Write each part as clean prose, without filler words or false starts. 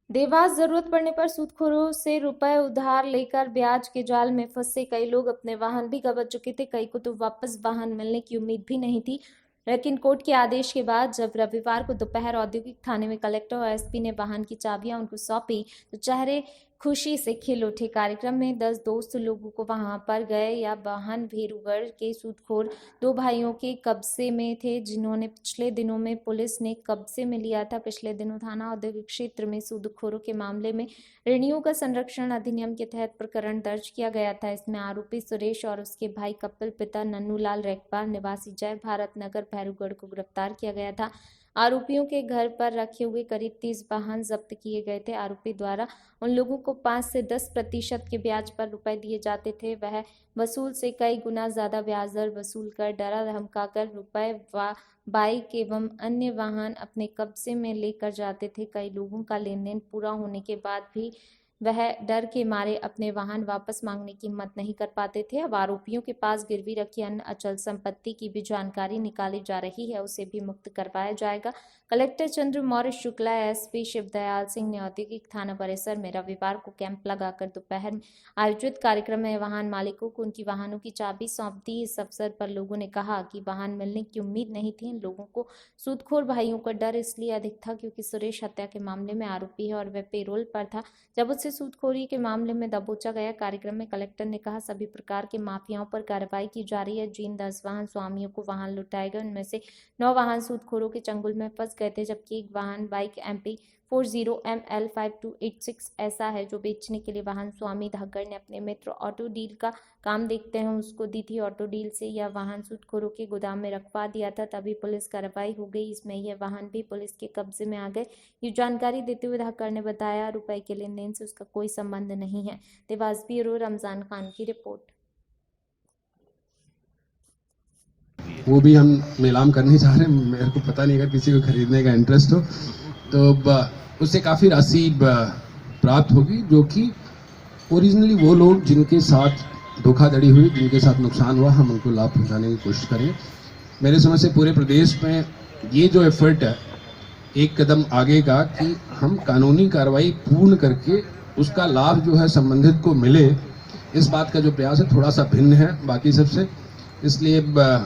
देवास जरूरत पड़ने पर सूदखोरों से रुपए उधार लेकर ब्याज के जाल में फंसे कई लोग अपने वाहन भी गंवा चुके थे। कई को तो वापस वाहन मिलने की उम्मीद भी नहीं थी। लेकिन कोर्ट के आदेश के बाद जब रविवार को दोपहर औद्योगिक थाने में कलेक्टर और एसपी ने वाहन की चाबियां उनको सौंपी तो चेहरे खुशी से खिल उठे। कार्यक्रम में 10 दोस्त लोगों को वहां पर गए या वाहन भेरूगढ़ के सूदखोर दो भाइयों के कब्जे में थे, जिन्होंने पिछले दिनों में पुलिस ने कब्जे में लिया था। पिछले दिनों थाना औद्योगिक क्षेत्र में सूदखोरों के मामले में ऋणियों का संरक्षण अधिनियम के तहत प्रकरण दर्ज किया गया था। इसमें आरोपी सुरेश और उसके भाई कपिल पिता नन्नूलाल रेखपाल निवासी जय भारत नगर भैरूगढ़ को गिरफ्तार किया गया था। आरोपियों के घर पर रखे हुए करीब 30 वाहन जब्त किए गए थे। आरोपी द्वारा उन लोगों को 5 से 10% के ब्याज पर रुपए दिए जाते थे। वह वसूल से कई गुना ज्यादा ब्याज दर वसूल कर डरा धमकाकर रुपए व बाइक एवं अन्य वाहन अपने कब्जे में लेकर जाते थे। कई लोगों का लेन देन पूरा होने के बाद भी वह डर के मारे अपने वाहन वापस मांगने की हिम्मत नहीं कर पाते थे। अब आरोपियों के पास गिरवी रखी अन्य अचल संपत्ति की भी जानकारी निकाली जा रही है, उसे भी मुक्त करवाया जाएगा। कलेक्टर चंद्र मौर्य शुक्ला एसपी शिवदयाल सिंह ने औद्योगिक थाना परिसर में रविवार को कैंप लगाकर दोपहर में आयोजित कार्यक्रम में वाहन मालिकों को उनकी वाहनों की चाबी सौंप दी। इस अवसर पर लोगों ने कहा कि वाहन मिलने की उम्मीद नहीं थी। इन लोगों को सूदखोर भाइयों का डर इसलिए अधिक था क्योंकि सुरेश हत्या के मामले में आरोपी है और वह पेरोल पर था जब उससे सूदखोरी के मामले में दबोचा गया। कार्यक्रम में कलेक्टर ने कहा सभी प्रकार के माफियाओं पर कार्रवाई की जा रही है। जिन 10 वाहन स्वामियों को वाहन लुटाए गए उनमें से 9 वाहन सूदखोरों के चंगुल में फंस गए थे, जबकि एक वाहन बाइक MP40ML5286 ऐसा है जो बेचने के लिए वाहन स्वामी धागड़ ने अपने मित्र ऑटो डील का काम देखते हैं उसको दी थी। ऑटो डील से यह वाहन सूदखोरों के गोदाम में रखवा दिया था, तभी पुलिस कार्रवाई हो गई। इसमें यह वाहन भी पुलिस के कब्जे में आ गए। ये जानकारी देते हुए धाकड़ ने बताया रुपए के लेन देन से उसका कोई संबंध नहीं है। देवास ब्यूरो रमजान खान की रिपोर्ट। वो भी हम नीलाम करने जा रहे हैं। मेरे को पता नहीं अगर किसी को खरीदने का इंटरेस्ट हो तो उससे काफ़ी राशि प्राप्त होगी, जो कि ओरिजिनली वो लोग जिनके साथ धोखाधड़ी हुई, जिनके साथ नुकसान हुआ, हम उनको लाभ पहुंचाने की कोशिश करें। मेरे समझ से पूरे प्रदेश में ये जो एफर्ट है एक कदम आगे का कि हम कानूनी कार्रवाई पूर्ण करके उसका लाभ जो है संबंधित को मिले, इस बात का जो प्रयास है थोड़ा सा भिन्न है बाकी सबसे। इसलिए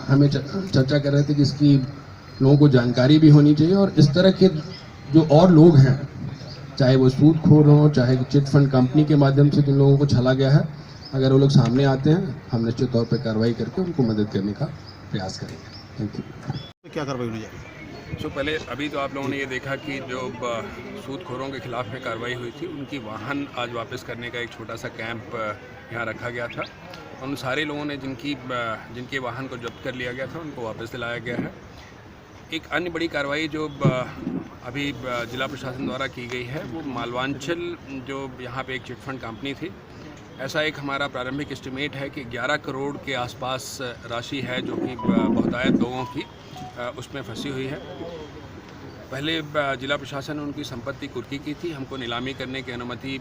हमें चर्चा कर रहे थे कि इसकी लोगों को जानकारी भी होनी चाहिए और इस तरह के जो और लोग हैं, चाहे वो सूदखोर हों, चाहे चिट फंड कंपनी के माध्यम से जिन लोगों को छला गया है, अगर वो लोग सामने आते हैं हम निश्चित तौर पर कार्रवाई करके उनको मदद करने का प्रयास करेंगे। Thank you. क्या कार्रवाई होनी चाहिए? पहले अभी तो आप लोगों ने ये देखा कि जो सूदखोरों के खिलाफ में कार्रवाई हुई थी, उनकी वाहन आज वापस करने का एक छोटा सा कैंप यहाँ रखा गया था। उन सारे लोगों ने जिनके वाहन को जब्त कर लिया गया था उनको वापस दिलाया गया है। एक अन्य बड़ी कार्रवाई जो अभी जिला प्रशासन द्वारा की गई है वो मालवांचल, जो यहाँ पे एक चिटफंड कंपनी थी, ऐसा एक हमारा प्रारंभिक एस्टिमेट है कि 11 करोड़ के आसपास राशि है जो कि बहुतायत लोगों की उसमें फंसी हुई है। पहले जिला प्रशासन ने उनकी संपत्ति कुर्की की थी, हमको नीलामी करने की अनुमति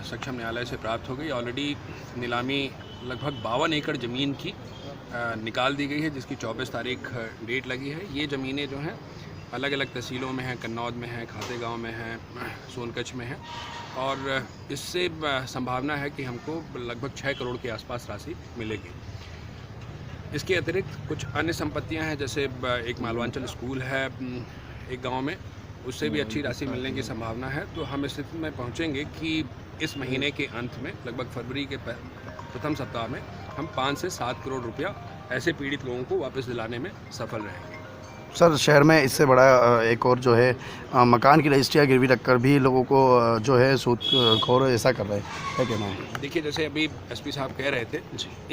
सक्षम न्यायालय से प्राप्त हो गई। ऑलरेडी नीलामी लगभग 52 एकड़ ज़मीन की निकाल दी गई है, जिसकी 24 तारीख डेट लगी है। ये ज़मीनें जो हैं अलग अलग तहसीलों में हैं, कन्नौद में हैं, खातेगांव में हैं, सोनकच्छ में हैं, और इससे संभावना है कि हमको लगभग 6 करोड़ के आसपास राशि मिलेगी। इसके अतिरिक्त कुछ अन्य संपत्तियां हैं, जैसे एक मालवांचल स्कूल है एक गांव में, उससे भी अच्छी राशि मिलने की संभावना है। तो हम इस स्थिति में पहुंचेंगे कि इस महीने के अंत में, लगभग फरवरी के प्रथम सप्ताह में, हम 5 से 7 करोड़ रुपया ऐसे पीड़ित लोगों को वापस दिलाने में सफल रहेंगे। सर, शहर में इससे बड़ा एक और जो है मकान की रजिस्ट्रियाँ गिरवी रखकर भी लोगों को जो है सूदखोर ऐसा कर रहे हैं, क्या कहना है? देखिए, जैसे अभी एसपी साहब कह रहे थे,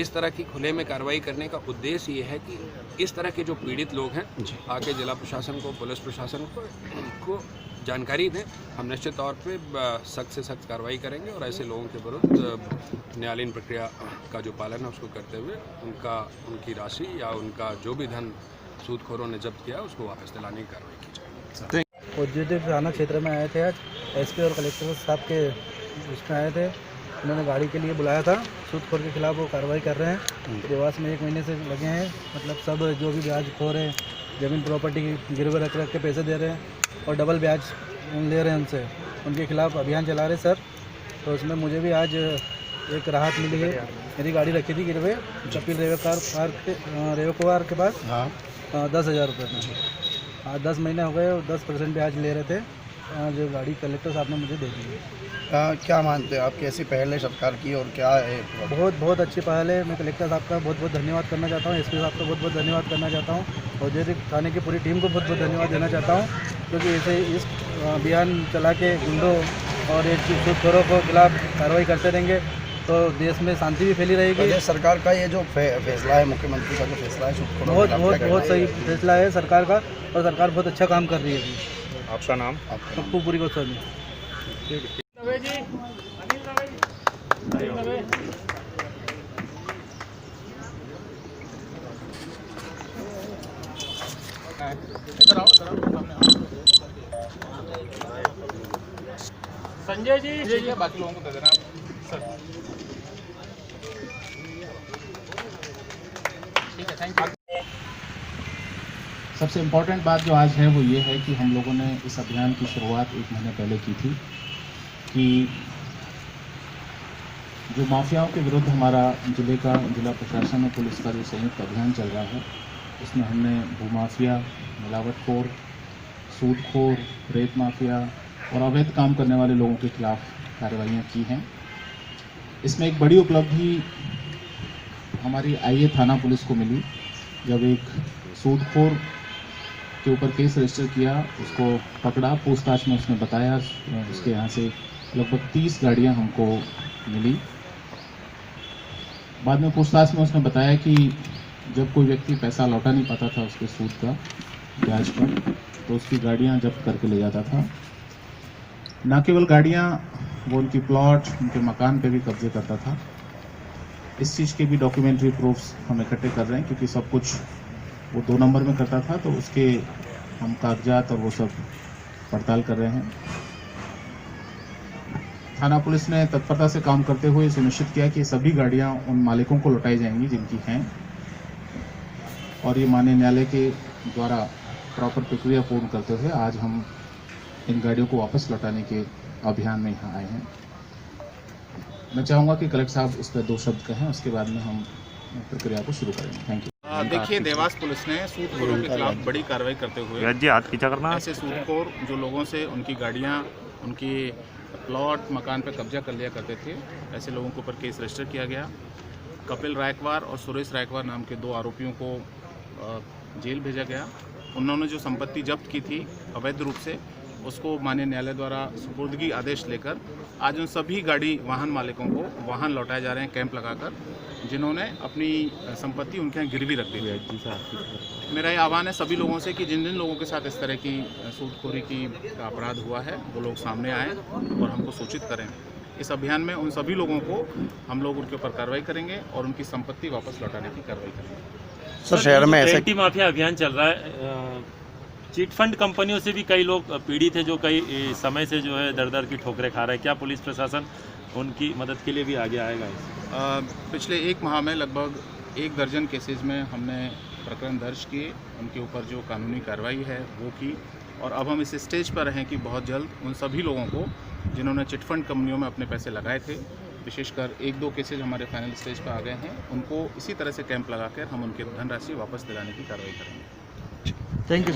इस तरह की खुले में कार्रवाई करने का उद्देश्य ये है कि इस तरह के जो पीड़ित लोग हैं आके जिला प्रशासन को, पुलिस प्रशासन को जानकारी दें। हम निश्चित तौर पे सख्त से सख्त कार्रवाई करेंगे और ऐसे लोगों के विरुद्ध न्यायालयीन प्रक्रिया का जो पालन है उसको करते हुए उनकी राशि या उनका जो भी धन सूदखोरों ने जब्त किया उसको वापस दिलाने की कार्रवाई की जाए। औद्योगिक थाना क्षेत्र में आए थे आज, एसपी और कलेक्टर साहब के उसमें आए थे। उन्होंने गाड़ी के लिए बुलाया था। सूदखोर के खिलाफ वो कार्रवाई कर रहे हैं। देवास में 1 महीने से लगे हैं, मतलब सब जो भी ब्याजखोर हैं, ज़मीन प्रॉपर्टी गिरवे रख के पैसे दे रहे हैं, और डबल ब्याज ले रहे हैं उनसे, उनके खिलाफ़ अभियान चला रहे सर। तो उसमें मुझे भी आज एक राहत मिली है। मेरी गाड़ी रखी थी गिरवे कपिल रेवकुमार के पास, हाँ 10,000 रुपये में। आज 10 महीने हो गए और 10% ब्याज ले रहे थे। आज गाड़ी कलेक्टर साहब ने मुझे दे दी है। क्या मानते हैं आप, कैसी पहल है सरकार की और क्या है? बहुत अच्छी पहल है। मैं कलेक्टर साहब का बहुत धन्यवाद करना चाहता हूँ, एसपी साहब का बहुत धन्यवाद करना चाहता हूँ, औद्योगिक थाने की पूरी टीम को बहुत धन्यवाद देना चाहता हूँ, क्योंकि ऐसे इस अभियान चला के गुंडों और एक सूदखोरों के खिलाफ कार्रवाई करते रहेंगे तो देश में शांति भी फैली रहेगी। सरकार का ये जो फैसला है, मुख्यमंत्री का जो फैसला है सूदखोरों के खिलाफ, बहुत सही फैसला है सरकार का, और सरकार बहुत अच्छा काम कर रही है अभी। आपका नाम? पप्पू पूरी गोस्वामी। संजय जी ये बाकी लोगों को दे देना सर। ठीक है, थैंक यू। सबसे इम्पोर्टेंट बात जो आज है वो ये है कि हम लोगों ने इस अभियान की शुरुआत 1 महीने पहले की थी कि जो माफियाओं के विरुद्ध हमारा जिला प्रशासन और पुलिस का जो संयुक्त अभियान चल रहा है, उसमें हमने भूमाफिया, मिलावटखोर, सूदखोर, रेत माफिया और अवैध काम करने वाले लोगों के खिलाफ कार्रवाइयाँ की हैं। इसमें एक बड़ी उपलब्धि हमारी आईए थाना पुलिस को मिली, जब एक सूदखोर के ऊपर केस रजिस्टर किया, उसको पकड़ा, पूछताछ में उसने बताया, उसके यहाँ से लगभग 30 गाड़ियाँ हमको मिली। बाद में पूछताछ में उसने बताया कि जब कोई व्यक्ति पैसा लौटा नहीं पाता था उसके सूद का ब्याज पर, तो उसकी गाड़ियाँ जब्त करके ले जाता था। न केवल गाड़ियाँ, वो उनकी प्लॉट, उनके मकान पे भी कब्जे करता था। इस चीज़ के भी डॉक्यूमेंट्री प्रूफ्स हम इकट्ठे कर रहे हैं, क्योंकि सब कुछ वो 2 नंबर में करता था, तो उसके हम कागजात और वो सब पड़ताल कर रहे हैं। थाना पुलिस ने तत्परता से काम करते हुए सुनिश्चित किया कि सभी गाड़ियां उन मालिकों को लौटाई जाएंगी जिनकी हैं, और ये माननीय न्यायालय के द्वारा प्रॉपर प्रक्रिया पूर्ण करते हुए आज हम इन गाड़ियों को वापस लौटाने के अभियान में यहाँ आए हैं। मैं चाहूँगा कि कलेक्टर साहब इस पर 2 शब्द कहें, उसके बाद में हम प्रक्रिया को शुरू करेंगे। Thank you. देखिए, देवास पुलिस ने सूदखोरों के खिलाफ बड़ी कार्रवाई करते हुए ऐसे सूदखोर जो लोगों से उनकी गाड़ियाँ, उनकी प्लॉट, मकान पर कब्जा कर लिया करते थे, ऐसे लोगों के ऊपर केस रजिस्टर किया गया। कपिल रायकवार और सुरेश रायकवार नाम के 2 आरोपियों को जेल भेजा गया। उन्होंने जो संपत्ति जब्त की थी अवैध रूप से, उसको माननीय न्यायालय द्वारा सुपुर्दगी आदेश लेकर आज उन सभी गाड़ी वाहन मालिकों को वाहन लौटाए जा रहे हैं, कैंप लगाकर, जिन्होंने अपनी संपत्ति उनके यहाँ गिरवी रख दी थी। मेरा ये आह्वान है सभी लोगों से कि जिन जिन लोगों के साथ इस तरह की सूदखोरी का अपराध हुआ है, वो लोग सामने आएँ और हमको सूचित करें। इस अभियान में उन सभी लोगों को हम लोग उनके ऊपर कार्रवाई करेंगे और उनकी संपत्ति वापस लौटाने की कार्रवाई करेंगे। सर, शहर में ऐसे एंटी माफिया अभियान चल रहा है, चिट फंड कंपनियों से भी कई लोग पीड़ित हैं जो कई समय से जो है दर की ठोकरें खा रहे हैं। क्या पुलिस प्रशासन उनकी मदद के लिए भी आगे आएगा? पिछले 1 माह में लगभग 1 दर्जन केसेस में हमने प्रकरण दर्ज किए, उनके ऊपर जो कानूनी कार्रवाई है वो की, और अब हम इस स्टेज पर हैं कि बहुत जल्द उन सभी लोगों को जिन्होंने चिटफंड कंपनियों में अपने पैसे लगाए थे, विशेषकर 1-2 केसेज हमारे फाइनल स्टेज पर आ गए हैं, उनको इसी तरह से कैंप लगाकर हम उनकी धनराशि वापस दिलाने की कार्रवाई करेंगे। Thank you.